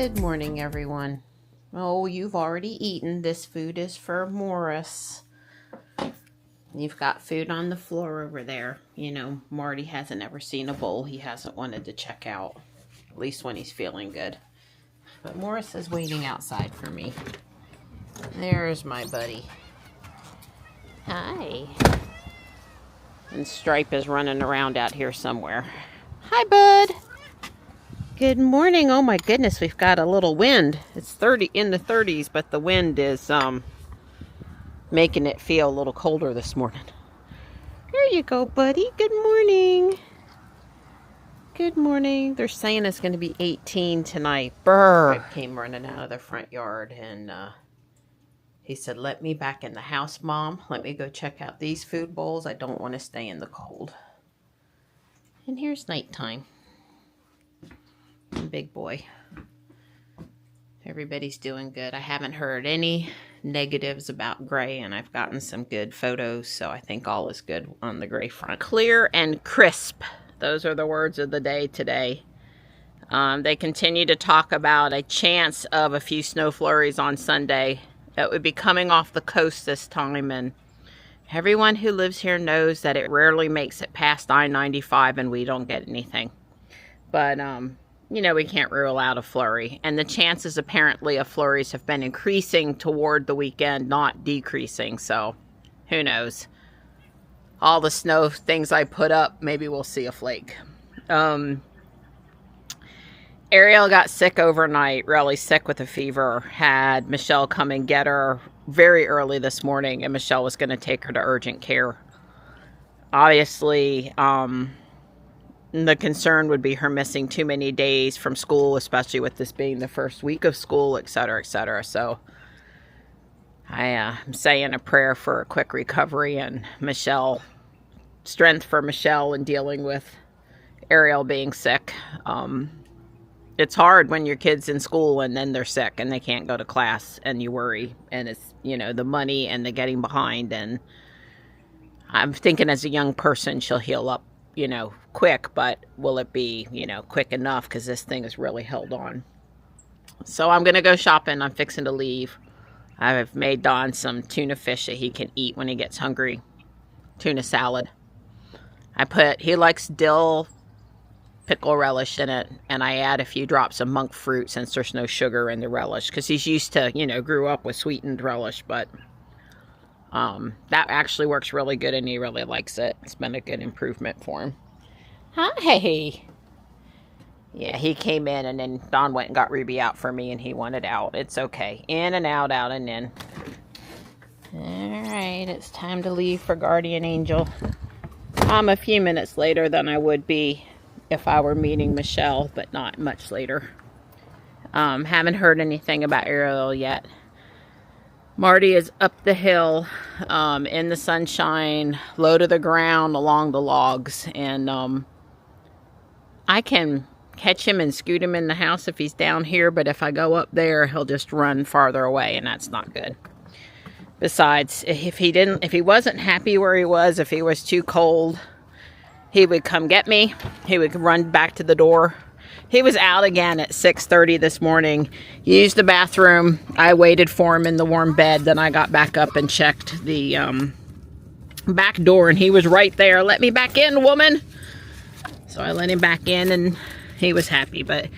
Good morning, everyone. Oh, you've already eaten. This food is for Morris. You've got food on the floor over there. You know, Marty hasn't ever seen a bowl he hasn't wanted to check out, at least when he's feeling good. But Morris is waiting outside for me. There's my buddy. Hi. And Stripe is running around out here somewhere. Hi, bud. Good morning. Oh my goodness, we've got a little wind. It's 30 in the 30s, but the wind is making it feel a little colder this morning. There you go, buddy. Good morning. Good morning. They're saying it's going to be 18 tonight. Brr. Rick came running out of the front yard and he said, "Let me back in the house, Mom. Let me go check out these food bowls. I don't want to stay in the cold." And here's nighttime. Big boy. Everybody's doing good. I haven't heard any negatives about gray, and I've gotten some good photos, so I think all is good on the gray front. Clear and crisp. Those are the words of the day today. They continue to talk about a chance of a few snow flurries on Sunday that would be coming off the coast this time, and everyone who lives here knows that it rarely makes it past I-95 and we don't get anything. But, you know, we can't rule out a flurry. And the chances apparently of flurries have been increasing toward the weekend, not decreasing. So, who knows? All the snow things I put up, maybe we'll see a flake. Ariel got sick overnight, really sick with a fever. Had Michelle come and get her very early this morning, and Michelle was going to take her to urgent care. Obviously, the concern would be her missing too many days from school, especially with this being the first week of school, etc., etc. So I'm saying a prayer for a quick recovery and strength for Michelle in dealing with Ariel being sick. It's hard when your kid's in school and then they're sick and they can't go to class and you worry. And it's, you know, the money and the getting behind. And I'm thinking as a young person, she'll heal up, you know, quick, but will it be, you know, quick enough? Because this thing is really held on. So I'm going to go shopping. I'm fixing to leave. I've made Don some tuna fish that he can eat when he gets hungry. Tuna salad. He likes dill pickle relish in it, and I add a few drops of monk fruit since there's no sugar in the relish, because he's used to, you know, grew up with sweetened relish, but that actually works really good and he really likes it. It's been a good improvement for him. Hi. Yeah, he came in and then Don went and got Ruby out for me and he wanted out. It's okay. In and out, out and in. Alright, it's time to leave for Guardian Angel. I'm a few minutes later than I would be if I were meeting Michelle, but not much later. Haven't heard anything about Ariel yet. Marty is up the hill in the sunshine, low to the ground along the logs, and I can catch him and scoot him in the house if he's down here, but if I go up there, he'll just run farther away, and that's not good. Besides, if he wasn't happy where he was, if he was too cold, he would come get me. He would run back to the door. He was out again at 6:30 this morning. Used the bathroom. I waited for him in the warm bed. Then I got back up and checked the back door, and he was right there. "Let me back in, woman." So I let him back in, and he was happy. But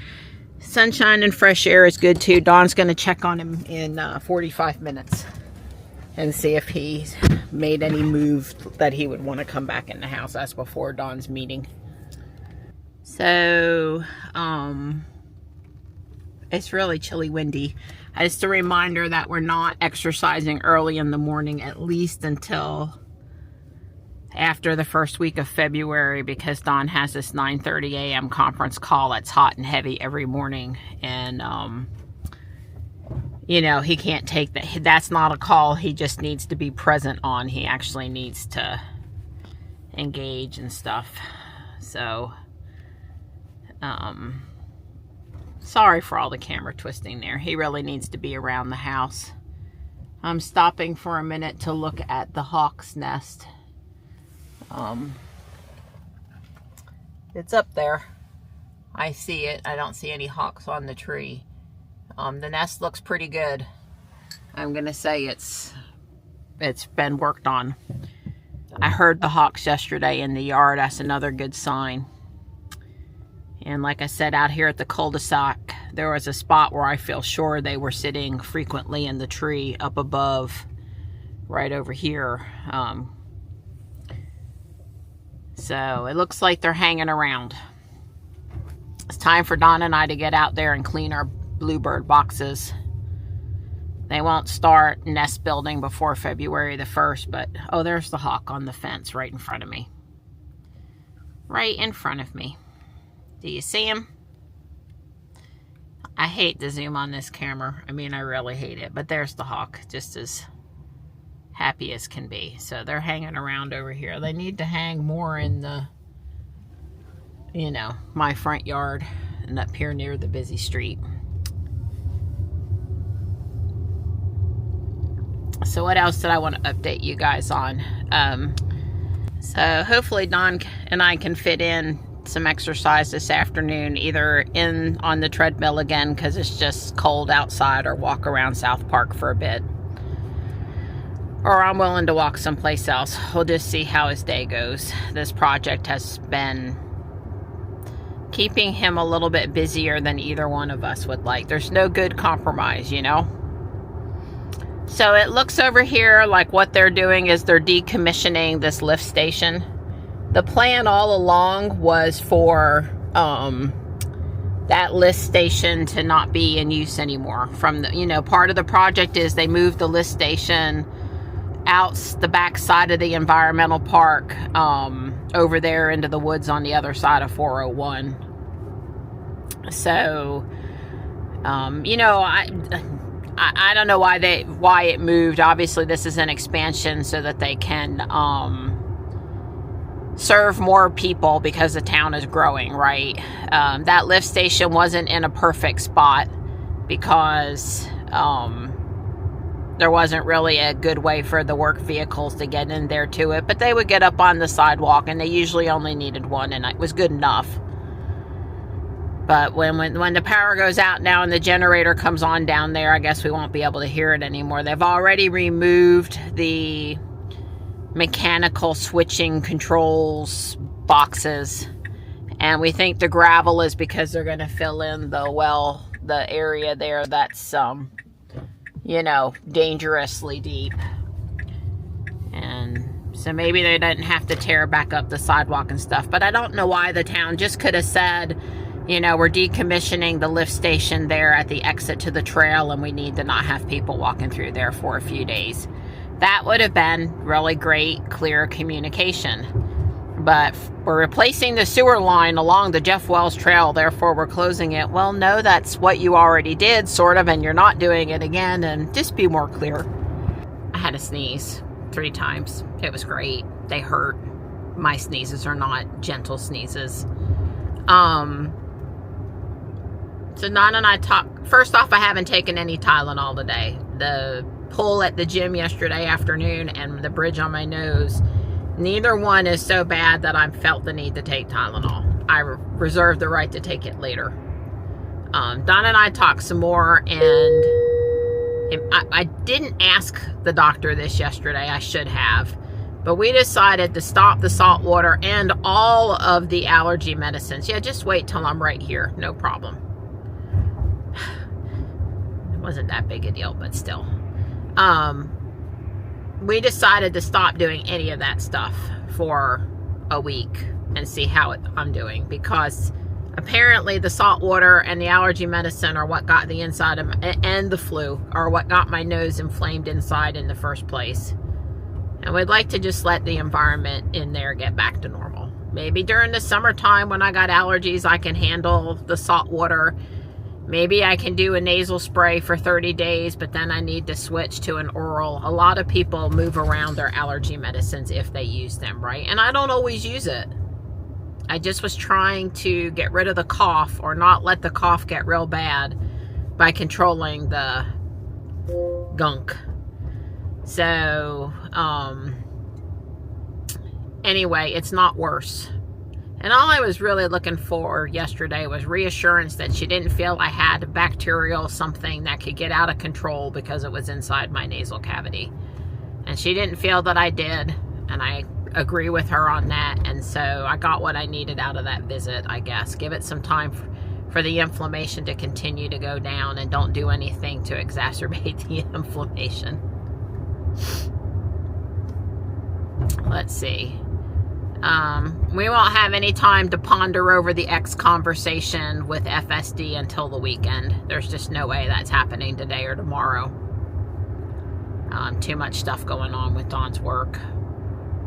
sunshine and fresh air is good too. Dawn's going to check on him in 45 minutes and see if he's made any move that he would want to come back in the house. That's before Dawn's meeting. So, it's really chilly, windy. Just a reminder that we're not exercising early in the morning, at least until after the first week of February, because Don has this 9:30 a.m. conference call that's hot and heavy every morning. And, you know, he can't take that. That's not a call he just needs to be present on. He actually needs to engage and stuff. So, sorry for all the camera twisting there. He really needs to be around the house. I'm stopping for a minute to look at the hawk's nest. It's up there. I see it. I don't see any hawks on the tree. The nest looks pretty good. I'm gonna say it's been worked on. I heard the hawks yesterday in the yard. That's another good sign. And like I said, out here at the cul-de-sac, there was a spot where I feel sure they were sitting frequently in the tree up above, right over here. So it looks like they're hanging around. It's time for Don and I to get out there and clean our bluebird boxes. They won't start nest building before February the 1st, but oh, there's the hawk on the fence right in front of me. Right in front of me. Do you see him? I hate to zoom on this camera. I mean, I really hate it, but there's the hawk, just as happy as can be. So they're hanging around over here. They need to hang more in the, you know, my front yard and up here near the busy street. So what else did I want to update you guys on? So hopefully Don and I can fit in some exercise this afternoon, either in on the treadmill again because it's just cold outside, or walk around South Park for a bit. Or I'm willing to walk someplace else. We'll just see how his day goes. This project has been keeping him a little bit busier than either one of us would like. There's no good compromise, you know? So it looks over here like what they're doing is they're decommissioning this lift station. The plan all along was for that lift station to not be in use anymore. From the, you know, part of the project is they moved the lift station out the back side of the environmental park, over there into the woods on the other side of 401. So, you know, I don't know why it moved. Obviously, this is an expansion so that they can serve more people because the town is growing, right? That lift station wasn't in a perfect spot because there wasn't really a good way for the work vehicles to get in there to it, but they would get up on the sidewalk, and they usually only needed one, and it was good enough. But when the power goes out now and the generator comes on down there, I guess we won't be able to hear it anymore. They've already removed the mechanical switching controls boxes, and we think the gravel is because they're going to fill in the area there that's you know, dangerously deep. And so maybe they didn't have to tear back up the sidewalk and stuff, but I don't know why the town just could have said, you know, we're decommissioning the lift station there at the exit to the trail, and we need to not have people walking through there for a few days. That would have been really great, clear communication. But we're replacing the sewer line along the Jeff Wells Trail, therefore we're closing it. Well, no, that's what you already did, sort of, and you're not doing it again, and just be more clear. I had a sneeze 3 times. It was great. They hurt. My sneezes are not gentle sneezes. So Don and I talked. First off, I haven't taken any Tylenol today. The pull at the gym yesterday afternoon and the bridge on my nose, neither one is so bad that I felt the need to take Tylenol. I reserve the right to take it later. Don and I talked some more, and I didn't ask the doctor this yesterday. I should have. But we decided to stop the salt water and all of the allergy medicines. Yeah, just wait till I'm right here. No problem. It wasn't that big a deal, but still. We decided to stop doing any of that stuff for a week and see how I'm doing, because apparently the salt water and the allergy medicine are what got the inside of and the flu are what got my nose inflamed inside in the first place. And we'd like to just let the environment in there get back to normal. Maybe during the summertime when I got allergies, I can handle the salt water. Maybe I can do a nasal spray for 30 days, but then I need to switch to an oral. A lot of people move around their allergy medicines if they use them, right? And I don't always use it. I just was trying to get rid of the cough, or not let the cough get real bad, by controlling the gunk. So, anyway, it's not worse. And all I was really looking for yesterday was reassurance that she didn't feel I had bacterial something that could get out of control because it was inside my nasal cavity. And she didn't feel that I did, and I agree with her on that. And so I got what I needed out of that visit, I guess. Give it some time for the inflammation to continue to go down, and don't do anything to exacerbate the inflammation. Let's see. We won't have any time to ponder over the X conversation with FSD until the weekend. There's just no way that's happening today or tomorrow. Too much stuff going on with Dawn's work.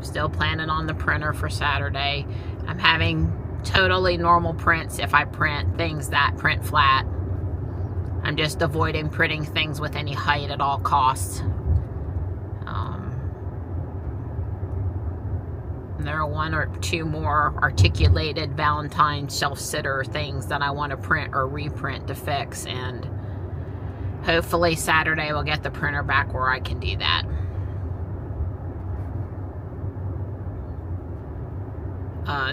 Still planning on the printer for Saturday. I'm having totally normal prints if I print things that print flat. I'm just avoiding printing things with any height at all costs. There are one or two more articulated Valentine shelf-sitter things that I want to print or reprint to fix, and hopefully Saturday we'll get the printer back where I can do that.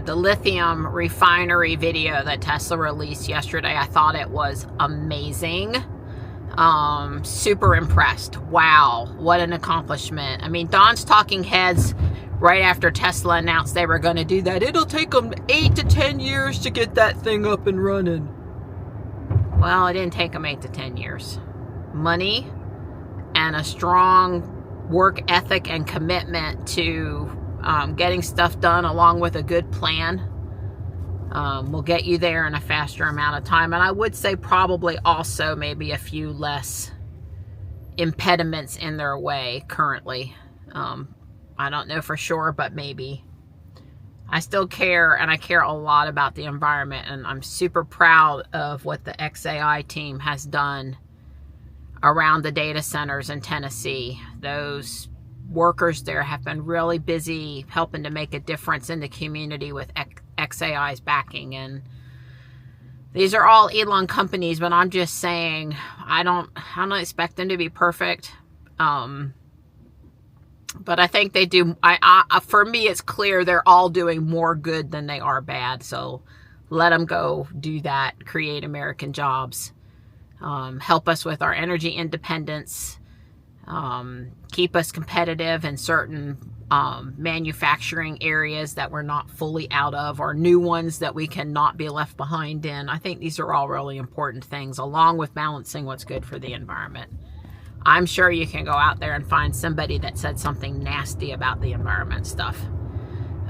The lithium refinery video that Tesla released yesterday, I thought it was amazing. Super impressed. Wow, what an accomplishment. I mean, Dawn's talking heads right after Tesla announced they were going to do that. It'll take them 8 to 10 years to get that thing up and running. Well, it didn't take them 8 to 10 years. Money and a strong work ethic and commitment to getting stuff done along with a good plan will get you there in a faster amount of time. And I would say probably also maybe a few less impediments in their way currently. I don't know for sure, but maybe. I still care, and I care a lot about the environment, and I'm super proud of what the XAI team has done around the data centers in Tennessee. Those workers there have been really busy helping to make a difference in the community with XAI's backing. And these are all Elon companies, but I'm just saying I don't expect them to be perfect. But I think they do. For me, it's clear they're all doing more good than they are bad. So let them go do that. Create American jobs. Help us with our energy independence. Keep us competitive in certain manufacturing areas that we're not fully out of, or new ones that we cannot be left behind in. I think these are all really important things, along with balancing what's good for the environment. I'm sure you can go out there and find somebody that said something nasty about the environment stuff.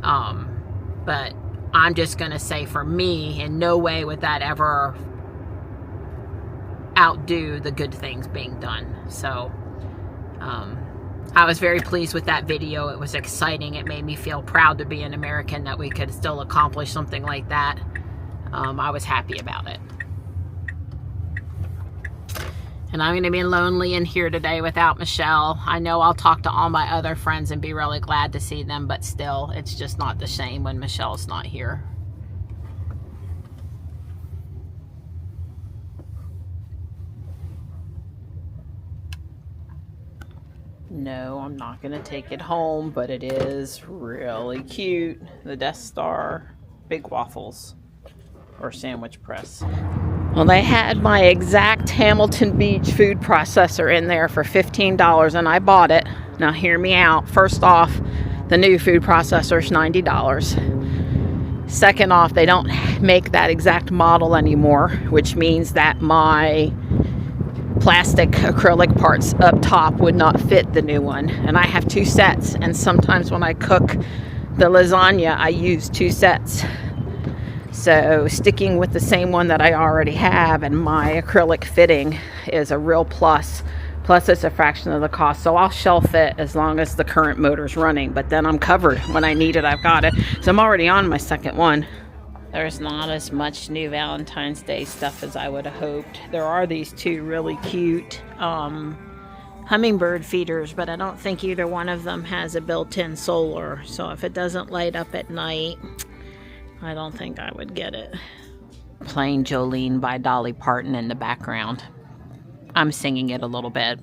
But I'm just going to say, for me, in no way would that ever outdo the good things being done. So I was very pleased with that video. It was exciting. It made me feel proud to be an American that we could still accomplish something like that. I was happy about it. And I'm going to be lonely in here today without Michelle. I know I'll talk to all my other friends and be really glad to see them, but still, it's just not the same when Michelle's not here. No, I'm not going to take it home, but it is really cute. The Death Star Big Waffles, or sandwich press. Well, they had my exact Hamilton Beach food processor in there for $15, and I bought it. Now, hear me out. First off, the new food processor is $90. Second off, they don't make that exact model anymore, which means that my plastic acrylic parts up top would not fit the new one. And I have 2 sets, and sometimes when I cook the lasagna, I use 2 sets. So sticking with the same one that I already have and my acrylic fitting is a real plus. Plus it's a fraction of the cost. So I'll shelf it as long as the current motor's running. But then I'm covered. When I need it, I've got it. So I'm already on my second one. There's not as much new Valentine's Day stuff as I would have hoped. There are these 2 really cute hummingbird feeders, but I don't think either one of them has a built-in solar. So if it doesn't light up at night, I don't think I would get it. Playing Jolene by Dolly Parton in the background. I'm singing it a little bit.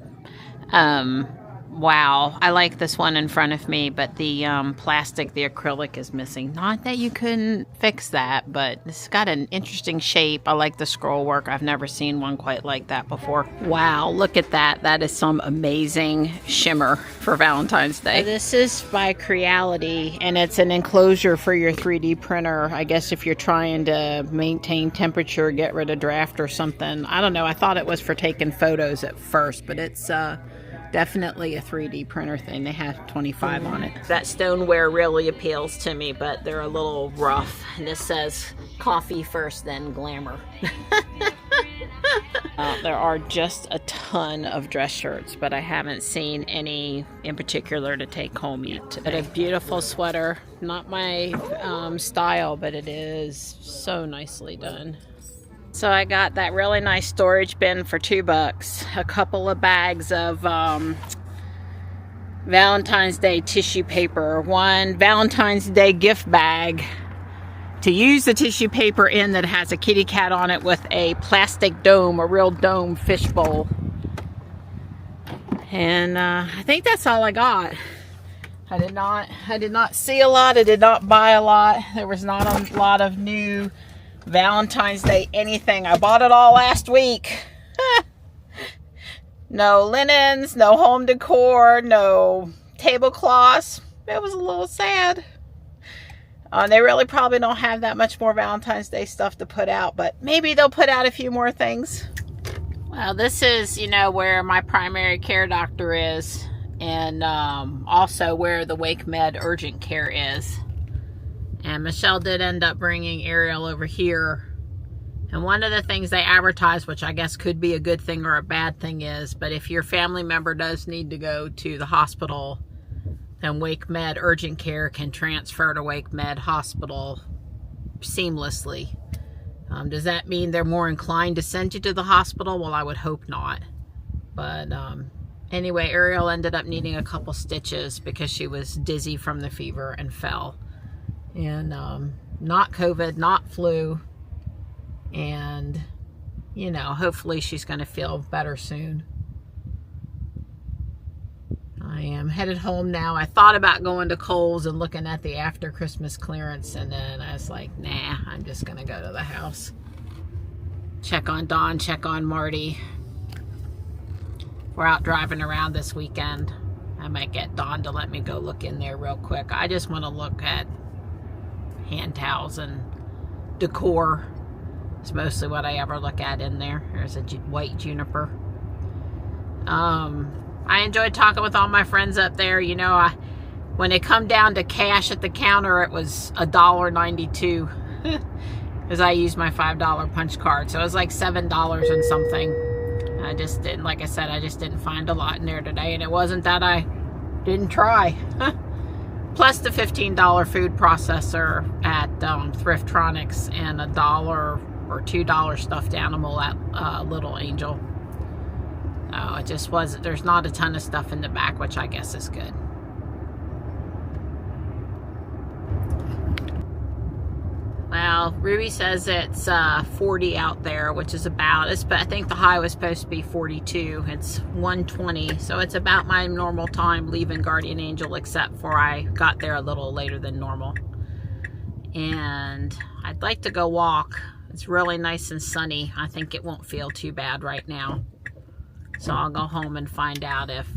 wow, I like this one in front of me, but the plastic, the acrylic is missing. Not that you couldn't fix that, but it's got an interesting shape. I like the scroll work. I've never seen one quite like that before. Wow, look at that. That is some amazing shimmer for Valentine's Day. This is by Creality, and it's an enclosure for your 3D printer. I guess if you're trying to maintain temperature, get rid of draft or something. I don't know. I thought it was for taking photos at first, but it's definitely a 3D printer thing. They have 25 on it. That stoneware really appeals to me, but they're a little rough. And this says coffee first, then glamour. There are just a ton of dress shirts, but I haven't seen any in particular to take home yet today. But a beautiful sweater. Not my style, but it is so nicely done. So I got that really nice storage bin for $2. A couple of bags of Valentine's Day tissue paper. One Valentine's Day gift bag to use the tissue paper in that has a kitty cat on it with a plastic dome, a real dome fish bowl. And I think that's all I got. I did not see a lot. I did not buy a lot. There was not a lot of new Valentine's Day anything. I bought it all last week. No linens, no home decor, no tablecloths. It was a little sad. They really probably don't have that much more Valentine's Day stuff to put out, but maybe they'll put out a few more things. Well, this is, you know, where my primary care doctor is, and also where the Wake Med urgent care is. And Michelle did end up bringing Ariel over here. And one of the things they advertise, which I guess could be a good thing or a bad thing, is, but if your family member does need to go to the hospital, then Wake Med urgent care can transfer to Wake Med hospital seamlessly. Does that mean they're more inclined to send you to the hospital? Well, I would hope not. But anyway, Ariel ended up needing a couple stitches because she was dizzy from the fever and fell. And not COVID, not flu, and you know, hopefully she's going to feel better soon. I am headed home now. I thought about going to Kohl's and looking at the after Christmas clearance, and then I was like, nah, I'm just going to go to the house, check on Dawn, check on Marty. We're out driving around this weekend. I might get Dawn to let me go look in there real quick. I just want to look at hand towels and decor. It's mostly what I ever look at in there. There's a white juniper. I enjoyed talking with all my friends up there. You know, when it come down to cash at the counter, it was $1.92 because I used my $5 punch card. So it was like $7 and something. I just didn't, like I said, I just didn't find a lot in there today. And it wasn't that I didn't try. Plus the $15 food processor at Thriftronics and $1 or $2 stuffed animal at Little Angel. Oh, it just wasn't, there's not a ton of stuff in the back, which I guess is good. Well, Ruby says it's 40 out there, which is about, I think the high was supposed to be 42. It's 1:20, so it's about my normal time leaving Guardian Angel, except for I got there a little later than normal. And I'd like to go walk. It's really nice and sunny. I think it won't feel too bad right now. So I'll go home and find out if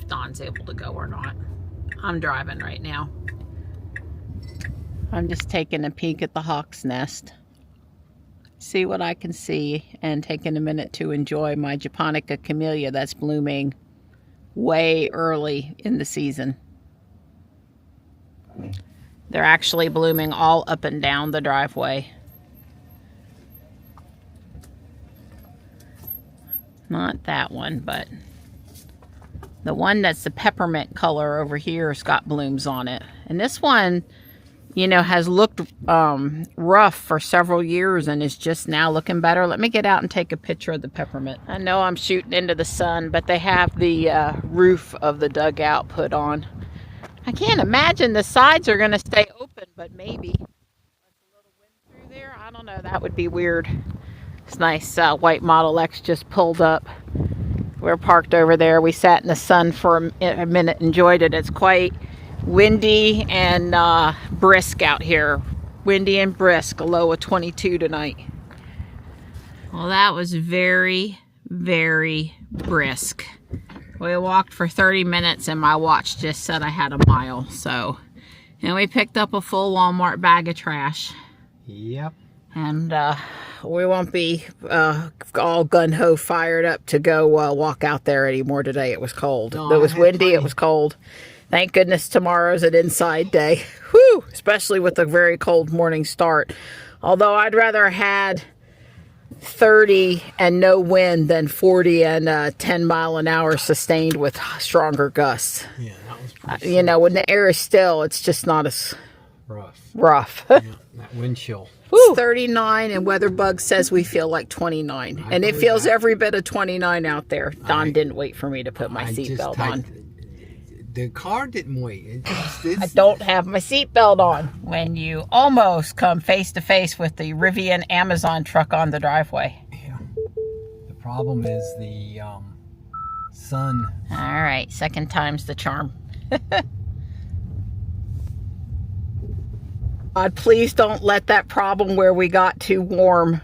Dawn's able to go or not. I'm driving right now. I'm just taking a peek at the hawk's nest. See what I can see, and taking a minute to enjoy my Japonica camellia that's blooming way early in the season. They're actually blooming all up and down the driveway. Not that one, but the one that's the peppermint color over here has got blooms on it. And this one, you know, has looked rough for several years and is just now looking better. Let me get out and take a picture of the peppermint. I know I'm shooting into the sun, but they have the roof of the dugout put on. I can't imagine the sides are going to stay open, but maybe. There's a little wind through there. I don't know. That would be weird. It's nice. White Model X just pulled up. We're parked over there. We sat in the sun for a minute, enjoyed it. It's quite windy and brisk out here. Windy and brisk, a low of 22 tonight. Well, that was very, very brisk. We walked for 30 minutes and my watch just said I had a mile, so. And we picked up a full Walmart bag of trash. Yep. And we won't be all gun-ho fired up to go walk out there anymore today. It was cold. No, it was windy. It was cold. Thank goodness tomorrow's an inside day. Whew! Especially with a very cold morning start. Although I'd rather had 30 and no wind than 40 and 10 mile an hour sustained with stronger gusts. Yeah, that was pretty you know, when the air is still, it's just not as rough. Yeah, that wind chill. It's 39 and WeatherBug says we feel like 29. And it feels every bit of 29 out there. Don didn't wait for me to put my seatbelt on. The car didn't wait. I don't have my seatbelt on. When you almost come face to face with the Rivian Amazon truck on the driveway. Yeah. The problem is the sun. All right, second time's the charm. God, please don't let that problem where we got too warm.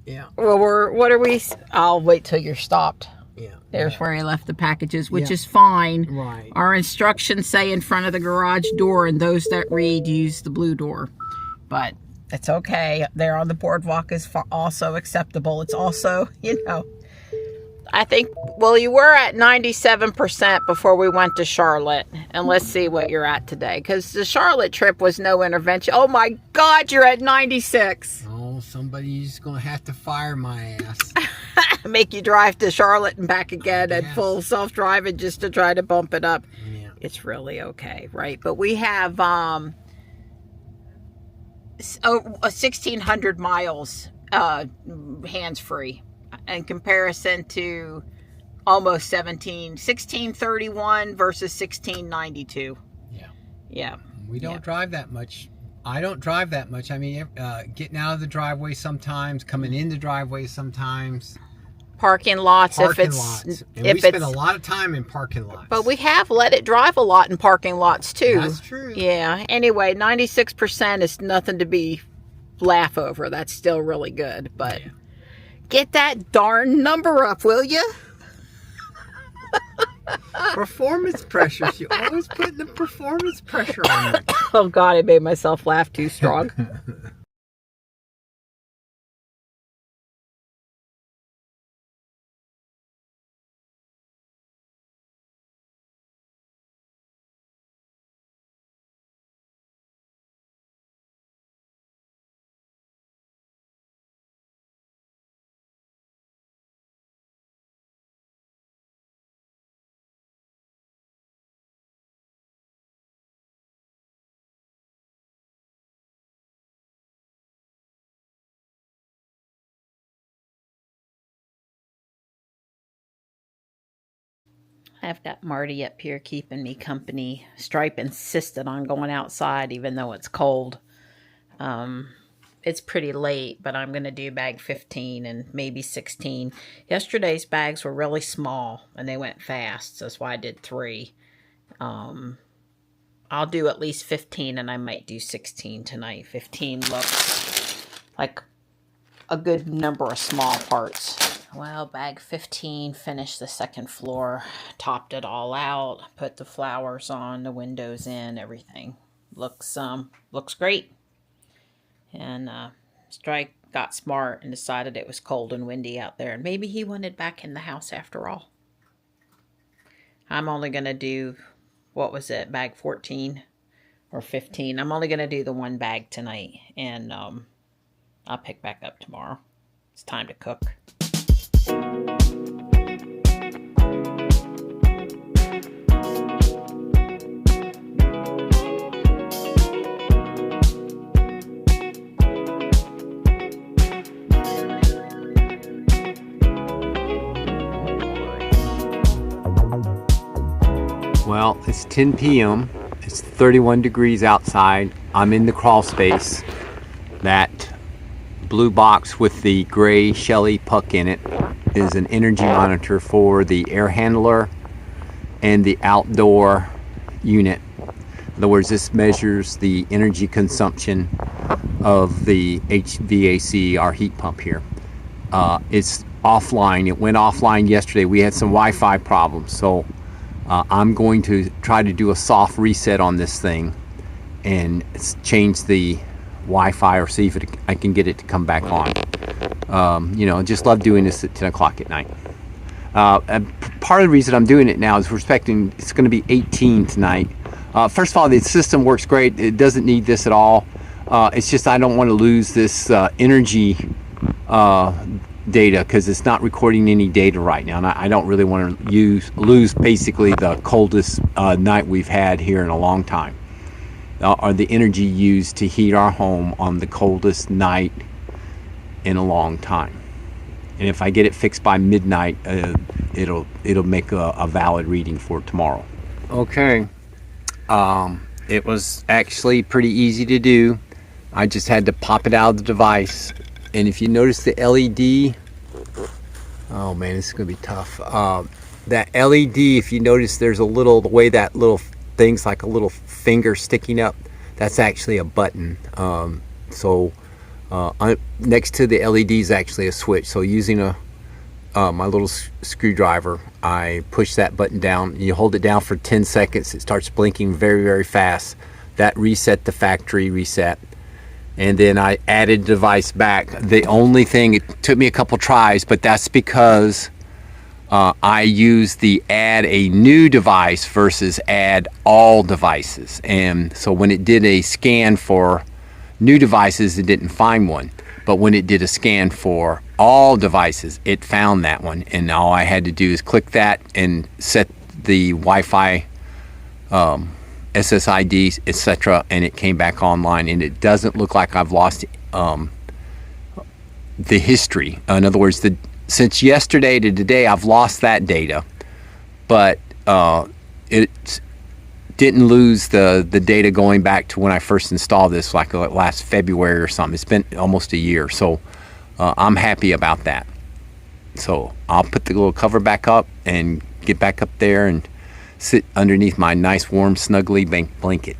Yeah. Well, what are we? I'll wait till you're stopped. Yeah. There's where I left the packages, which is fine. Right. Our instructions say in front of the garage door, and those that read use the blue door. But it's okay. There on the boardwalk is also acceptable. It's also, you know, I think, well, you were at 97% before we went to Charlotte. And let's see what you're at today. Because the Charlotte trip was no intervention. Oh, my God, you're at 96. Oh, somebody's going to have to fire my ass. Make you drive to Charlotte and back again at full self-driving just to try to bump it up. Yeah. It's really okay, right? But we have 1,600 miles hands-free in comparison to almost 1631 versus 1692. Yeah. Yeah. We don't drive that much. I don't drive that much. I mean, getting out of the driveway sometimes, coming in the driveway sometimes. Parking lots. Parking lots. And we spend a lot of time in parking lots. But we have let it drive a lot in parking lots too. That's true. Yeah. Anyway, 96% is nothing to be laugh over. That's still really good. But get that darn number up, will you? Performance pressure. You always put the performance pressure on me. Oh God, I made myself laugh too strong. I've got Marty up here keeping me company. Stripe insisted on going outside even though it's cold. It's pretty late, but I'm going to do bag 15 and maybe 16. Yesterday's bags were really small and they went fast, so that's why I did 3. I'll do at least 15 and I might do 16 tonight. 15 looks like a good number of small parts. Well, bag 15, finished the second floor, topped it all out, put the flowers on, the windows in, everything. Looks great. And Strike got smart and decided it was cold and windy out there. And maybe he wanted back in the house after all. I'm only going to do, what was it, bag 14 or 15. I'm only going to do the one bag tonight. And I'll pick back up tomorrow. It's time to cook. Well, it's 10 p.m. It's 31 degrees outside. I'm in the crawl space that blue box with the gray Shelly puck in it is an energy monitor for the air handler and the outdoor unit. In other words, this measures the energy consumption of the HVAC, our heat pump here. It's offline. It went offline yesterday. We had some Wi-Fi problems, so I'm going to try to do a soft reset on this thing and change the Wi-Fi or see if I can get it to come back on. You know, just love doing this at 10 o'clock at night. And part of the reason I'm doing it now is we're expecting it's going to be 18 tonight. First of all, the system works great. It doesn't need this at all. It's just I don't want to lose this energy data because it's not recording any data right now, and I don't really want to lose basically the coldest night we've had here in a long time, or the energy used to heat our home on the coldest night in a long time. And if I get it fixed by midnight, it'll make a valid reading for tomorrow. Okay, it was actually pretty easy to do. I just had to pop it out of the device. And if you notice the LED, oh man, this is gonna be tough. That LED, if you notice, there's a little, the way that little thing's like a little finger sticking up, that's actually a button. Next to the LED is actually a switch. So using my little screwdriver, I push that button down. You hold it down for 10 seconds. It starts blinking very, very fast. That reset the factory reset. And then I added the device back. The only thing, it took me a couple tries, but that's because I used the add a new device versus add all devices. And so when it did a scan for new devices, it didn't find one. But when it did a scan for all devices, it found that one. And all I had to do is click that and set the Wi-Fi SSIDs, etc., and it came back online, and it doesn't look like I've lost the history. In other words, since yesterday to today, I've lost that data, but it didn't lose the data going back to when I first installed this, like last February or something. It's been almost a year, so I'm happy about that. So I'll put the little cover back up and get back up there and sit underneath my nice warm snuggly blanket.